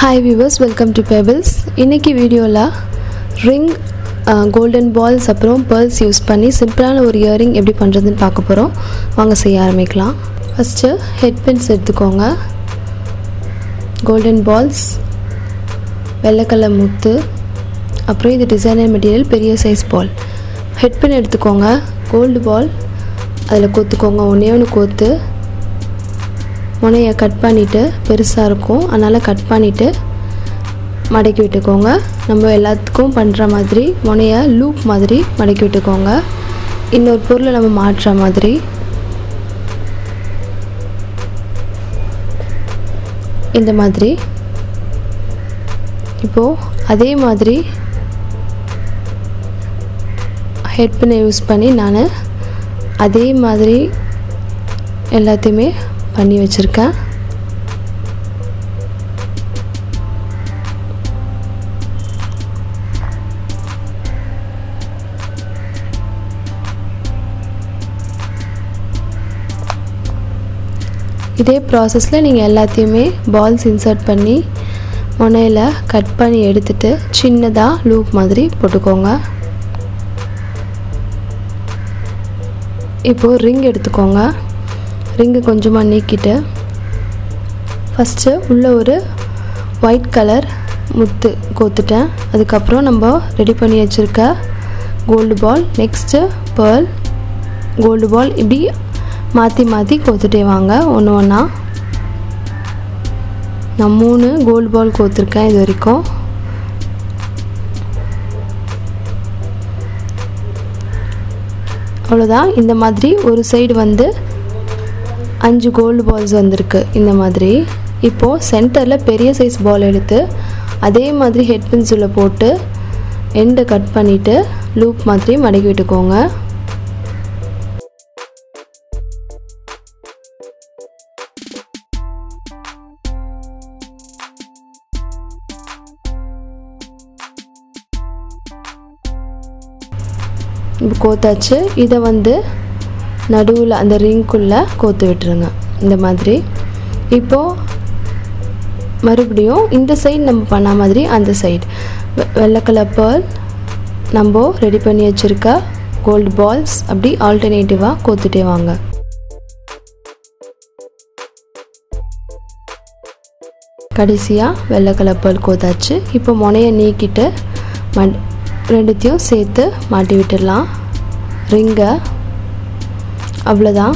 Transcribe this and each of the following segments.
Hi viewers, welcome to Pebbles. இன்னைக்கு வீடியோல ring golden balls அப்புறம் pearls யூஸ் பண்ணி சிம்பிளான ஒரு இயரிங் எப்படி பண்றதுன்னு பார்க்க போறோம். வாங்க செய்ய ஆரம்பிக்கலாம். ஃபர்ஸ்ட் ஹெட் பின்ஸ் எடுத்துக்கோங்க. golden balls, வெள்ளை கலர் முத்து, அப்புறம் இது டிசைனர் மெட்டீரியல் பெரிய சைஸ் பால். ஹெட் பின் எடுத்துக்கோங்க. கோல்ட் பால் அதில் கோத்துக்கோங்க. ஒன்று கோத்து முனையை கட் பண்ணிவிட்டு பெருசாக இருக்கும், அதனால் கட் பண்ணிவிட்டு மடக்கி விட்டுக்கோங்க. நம்ம எல்லாத்துக்கும் பண்ணுற மாதிரி முனையை லூப் மாதிரி மடக்கி விட்டுக்கோங்க. இன்னொரு பொருளை நம்ம மாட்டுற மாதிரி இந்த மாதிரி. இப்போது அதே மாதிரி ஹெட் பின்னை யூஸ் பண்ணி நான் அதே மாதிரி எல்லாத்தையுமே பண்ணி வச்சிருக்கேன். இதே ப்ராசஸில் நீங்கள் எல்லாத்தையுமே பால்ஸ் இன்சர்ட் பண்ணி முனையில் கட் பண்ணி எடுத்துட்டு சின்னதாக லூப் மாதிரி போட்டுக்கோங்க. இப்போது ரிங் எடுத்துக்கோங்க. ரிங்கு கொஞ்சமாக நீக்கிட்டு ஃபஸ்ட்டு உள்ளே ஒரு ஒயிட் கலர் முத்து கோத்துட்டேன். அதுக்கப்புறம் நம்ம ரெடி பண்ணி வச்சுருக்க gold ball, next pearl, gold ball, இப்படி மாற்றி மாற்றி கோத்துட்டே வாங்க ஒன்று ஒன்றா. நான் 3 கோல்டு பால் கோத்துருக்கேன் இது வரைக்கும். அவ்வளோதான். இந்த மாதிரி ஒரு சைடு வந்து 5 கோல்டு பால்ஸ் வந்திருக்கு இந்த மாதிரி. இப்போது சென்டரில் பெரிய சைஸ் பால் எடுத்து அதே மாதிரி ஹெட் பின்ஸில் போட்டு எண்டை கட் பண்ணிவிட்டு லூப் மாதிரி மடக்கி விட்டுக்கோங்க. இப்போ கோத்தாச்சு. இதை வந்து நடுவில் அந்த ரிங்குள்ளே கோத்து விட்டுருங்க இந்த மாதிரி. இப்போது மறுபடியும் இந்த சைடு நம்ம பண்ண மாதிரி அந்த சைடு வெள்ளை கலர் பேர்ல், நம்ம ரெடி பண்ணி வச்சுருக்க கோல்டு பால்ஸ் அப்படி ஆல்டர்னேட்டிவாக கோத்துட்டே வாங்க. கடைசியாக வெள்ளை கலர் பேர்ல் கோத்தாச்சு. இப்போ முனையை நீக்கிட்டு ரெண்டுத்தையும் சேர்த்து மாட்டி விட்டுடலாம் ரிங்கை. அவ்வளோதான்.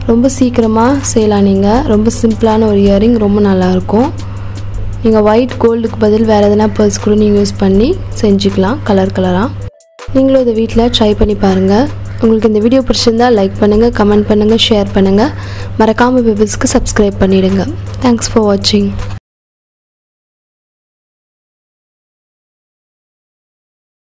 ரொம்ப சீக்கிரமாக செய்யலாம். நீங்கள் ரொம்ப சிம்பிளான ஒரு இயரிங், ரொம்ப நல்லாயிருக்கும். நீங்கள் ஒயிட் கோல்டுக்கு பதில் வேறு எதனா பேர்ல்ஸ் கூட நீங்கள் யூஸ் பண்ணி செஞ்சுக்கலாம் கலர் கலராக. நீங்களும் இதை வீட்டில் ட்ரை பண்ணி பாருங்கள். உங்களுக்கு இந்த வீடியோ பிடிச்சிருந்தால் லைக் பண்ணுங்கள், கமெண்ட் பண்ணுங்கள், ஷேர் பண்ணுங்கள். மறக்காமல் பெபிள்ஸ்க்கு சப்ஸ்கிரைப் பண்ணிவிடுங்க. தேங்க்ஸ் ஃபார் வாட்சிங்.